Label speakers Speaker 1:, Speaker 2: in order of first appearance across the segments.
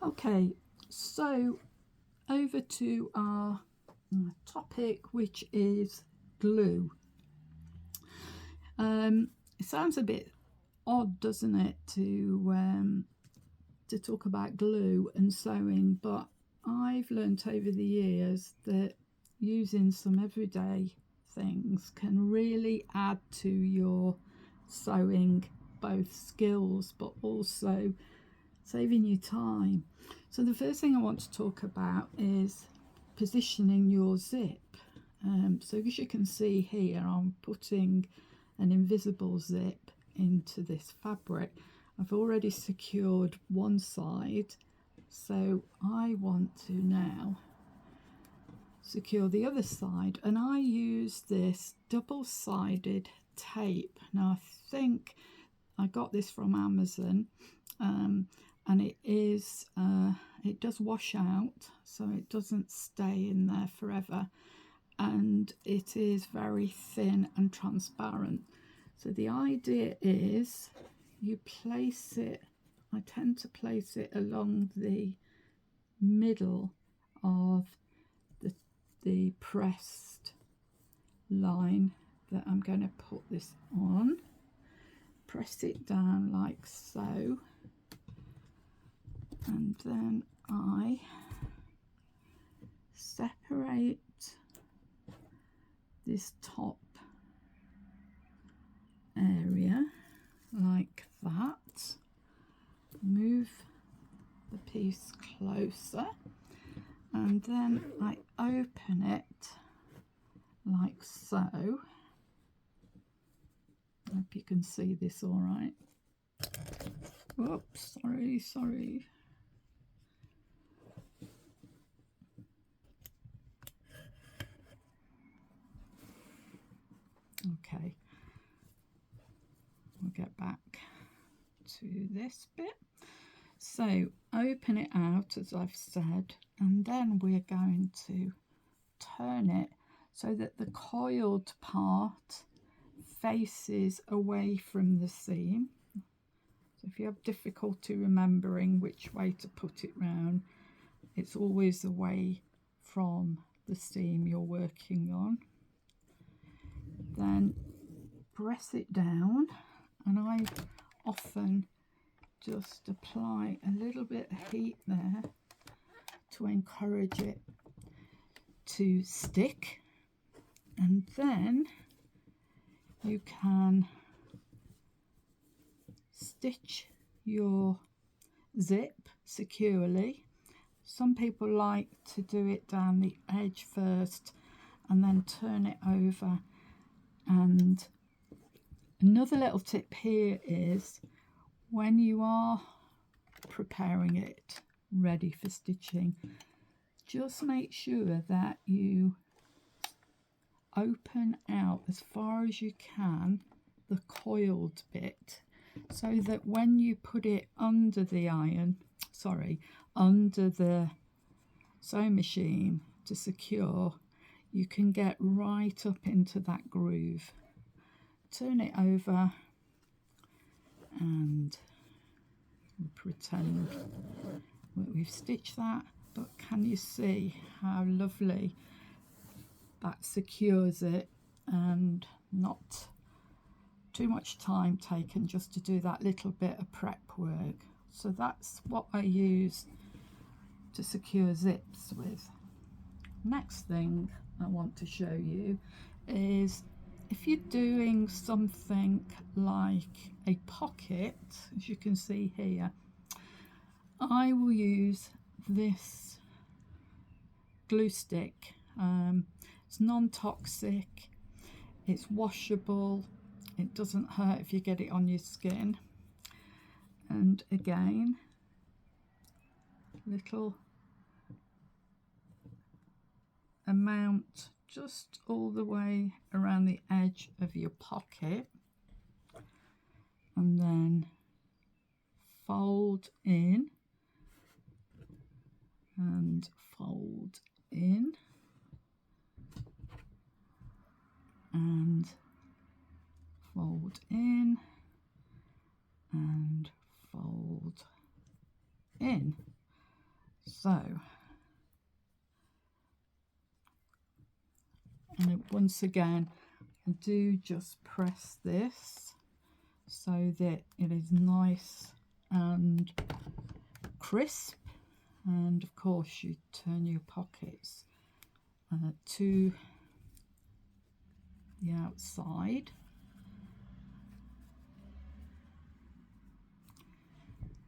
Speaker 1: Okay, so over to our topic, which is glue. It sounds a bit odd, doesn't it, to talk about glue and sewing, but I've learnt over the years that using some everyday things can really add to your sewing, both skills but also saving you time. So the first thing I want to talk about is positioning your zip. So as you can see here, I'm putting an invisible zip into this fabric. I've already secured one side, so I want to now secure the other side, and I use this double-sided tape. Now I think I got this from Amazon, and it does wash out, so it doesn't stay in there forever, and it is very thin and transparent. So the idea is you place it, I tend to place it along the middle of the pressed line that I'm going to put this on. Press it down like so, and then I separate this top area like that, move the piece closer, and then I open it like so. I hope you can see this all right. Oops, sorry. Okay, we'll get back to this bit. So open it out, as I've said, and then we're going to turn it so that the coiled part faces away from the seam. So if you have difficulty remembering which way to put it round, it's always away from the seam you're working on. Then press it down, and I often just apply a little bit of heat there to encourage it to stick, and then you can stitch your zip securely. Some people like to do it down the edge first and then turn it over. And another little tip here is, when you are preparing it ready for stitching, just make sure that you open out as far as you can the coiled bit, so that when you put it under the under the sewing machine to secure, you can get right up into that groove. Turn it over and pretend that we've stitched that, but can you see how lovely that secures it, and not too much time taken just to do that little bit of prep work. So that's what I use to secure zips with. Next thing I want to show you is, if you're doing something like a pocket, as you can see here, I will use this glue stick. It's non-toxic, it's washable, it doesn't hurt if you get it on your skin, and again, little amount just all the way around the edge of your pocket, and then fold in and fold in and fold in and fold in. So, and once again, I do just press this so that it is nice and crisp. And of course you turn your pockets to the outside.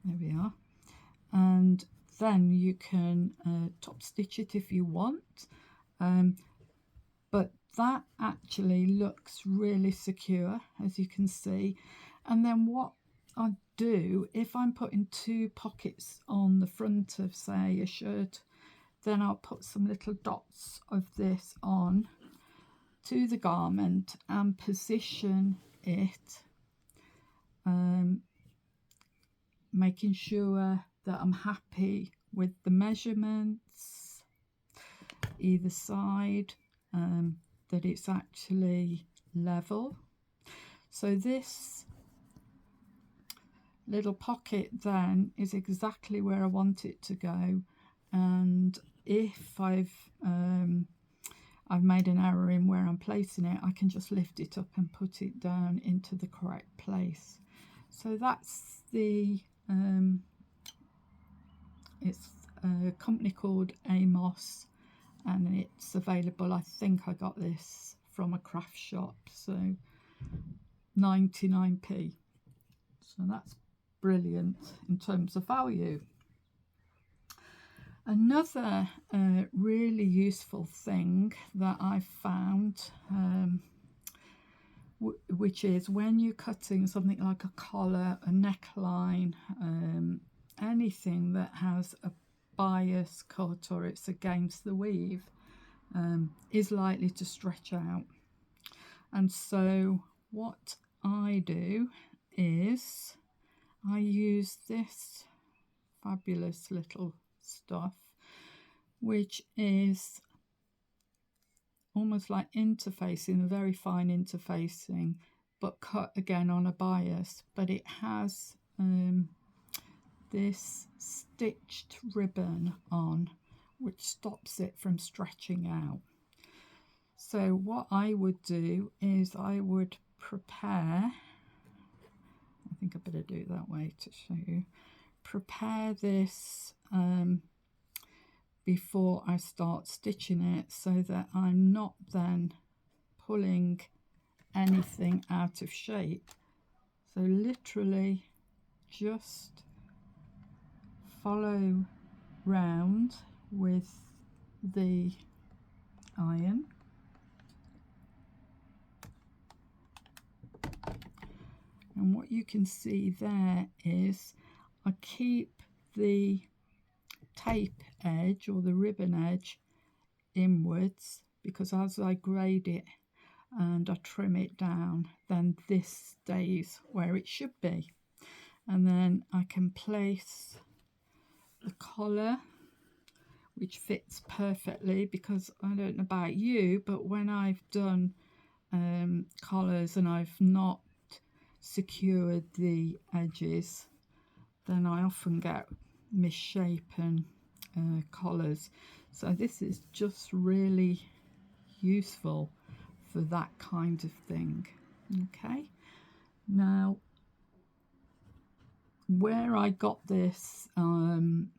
Speaker 1: There we are. And then you can top stitch it if you want, but that actually looks really secure, as you can see. And then what I do, if I'm putting 2 pockets on the front of, say, a shirt, then I'll put some little dots of this on to the garment and position it, making sure that I'm happy with the measurements either side, that it's actually level. So this little pocket then is exactly where I want it to go, and if I've made an error in where I'm placing it, I can just lift it up and put it down into the correct place. So that's the it's a company called Amos, and it's available, I think I got this from a craft shop, so 99p. So that's brilliant in terms of value. Another really useful thing that I found, which is when you're cutting something like a collar, a neckline, anything that has a bias cut or it's against the weave, is likely to stretch out. And so what I do is I use this fabulous little stuff, which is almost like interfacing, very fine interfacing, but cut again on a bias, but it has this stitched ribbon on which stops it from stretching out. So what I would do is I would prepare, I think I better do it that way to show you, prepare this before I start stitching it, so that I'm not then pulling anything out of shape. So literally just follow round with the iron, and what you can see there is I keep the tape edge or the ribbon edge inwards, because as I grade it and I trim it down, then this stays where it should be. And then I can place the collar, which fits perfectly, because I don't know about you, but when I've done collars and I've not secured the edges, then I often get misshapen collars. So this is just really useful for that kind of thing. Okay, now where I got this, I don't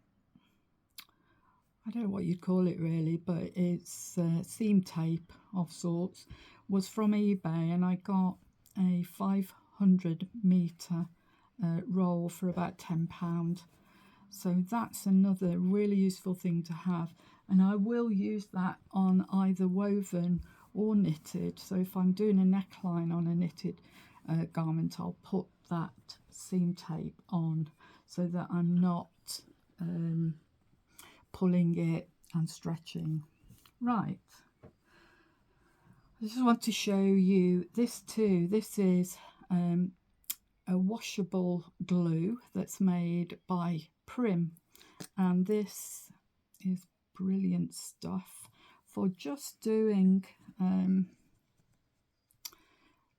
Speaker 1: know what you'd call it really, but it's seam tape of sorts, was from eBay, and I got a 500 metre roll for about £10. So that's another really useful thing to have, and I will use that on either woven or knitted. So if I'm doing a neckline on a knitted garment, I'll put that seam tape on so that I'm not pulling it and stretching. Right, I just want to show you this too. This is a washable glue that's made by Prym, and this is brilliant stuff for just doing,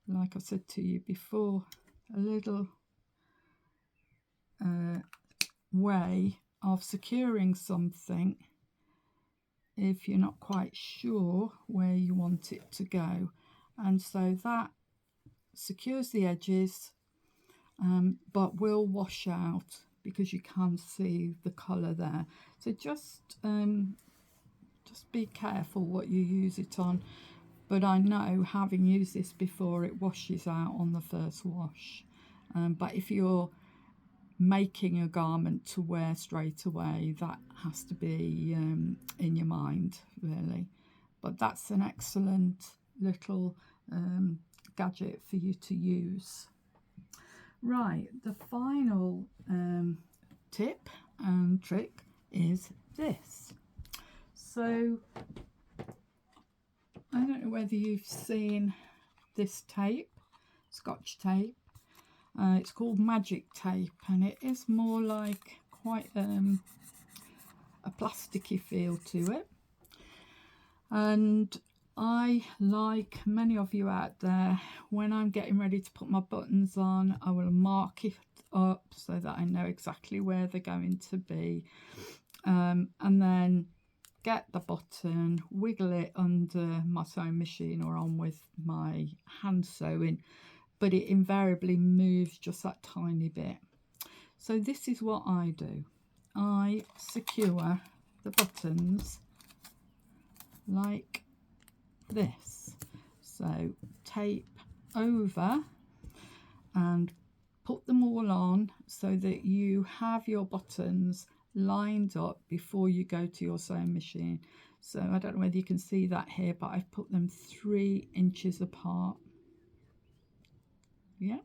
Speaker 1: like I said to you before, a little way of securing something if you're not quite sure where you want it to go. And so that secures the edges, but will wash out because you can see the colour there. So just be careful what you use it on. But I know, having used this before, it washes out on the first wash. But if you're making a garment to wear straight away, that has to be in your mind, really. But that's an excellent little gadget for you to use. Right, the final tip and trick is this. So I don't know whether you've seen this tape, Scotch tape. It's called Magic Tape, and it is more like quite a plasticky feel to it. And I, like many of you out there, when I'm getting ready to put my buttons on, I will mark it up so that I know exactly where they're going to be, and then get the button, wiggle it under my sewing machine or on with my hand sewing, but it invariably moves just that tiny bit. So this is what I do. I secure the buttons like this. So tape over and put them all on so that you have your buttons lined up before you go to your sewing machine. So I don't know whether you can see that here, but I've put them 3 inches apart. Yeah,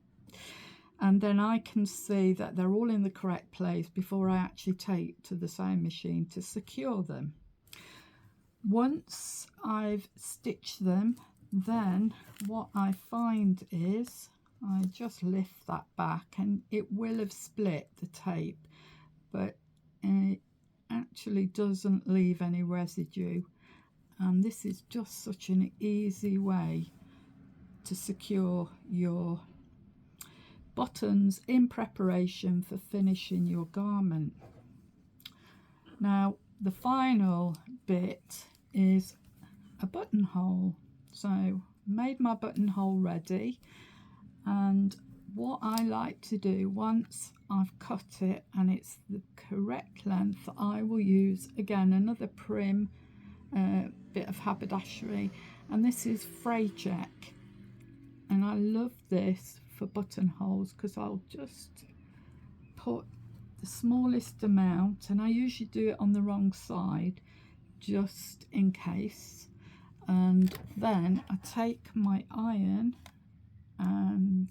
Speaker 1: and then I can see that they're all in the correct place before I actually take to the sewing machine to secure them. Once I've stitched them, then what I find is I just lift that back, and it will have split the tape, but it actually doesn't leave any residue. And this is just such an easy way to secure your buttons in preparation for finishing your garment. Now the final bit is a buttonhole. So made my buttonhole ready, and what I like to do, once I've cut it and it's the correct length, I will use again another Prym bit of haberdashery, and this is fray check, and I love this for buttonholes because I'll just put the smallest amount, and I usually do it on the wrong side just in case, and then I take my iron and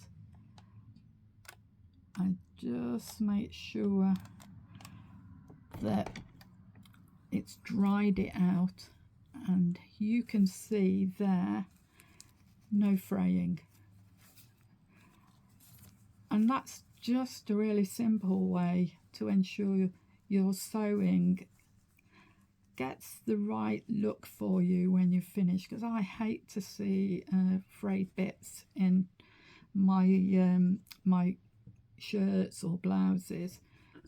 Speaker 1: I just make sure that it's dried it out, and you can see there no fraying. And that's just a really simple way to ensure your sewing gets the right look for you when you finish, because I hate to see frayed bits in my my shirts or blouses.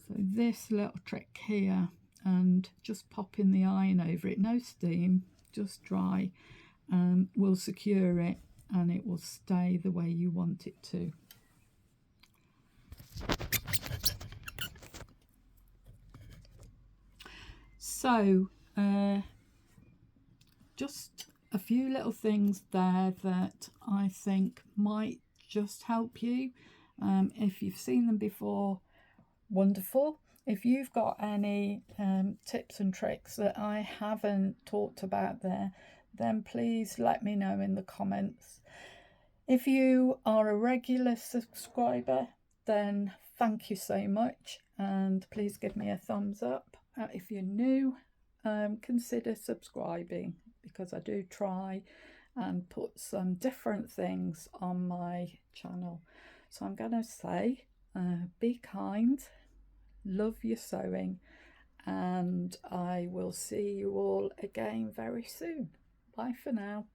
Speaker 1: So this little trick here, and just popping the iron over it, no steam, just dry, will secure it, and it will stay the way you want it to. So just a few little things there that I think might just help you. If you've seen them before, wonderful. If you've got any tips and tricks that I haven't talked about there, then please let me know in the comments. If you are a regular subscriber, then thank you so much, and please give me a thumbs up. If you're new, consider subscribing, because I do try and put some different things on my channel. So I'm going to say be kind, love your sewing, and I will see you all again very soon. Bye for now.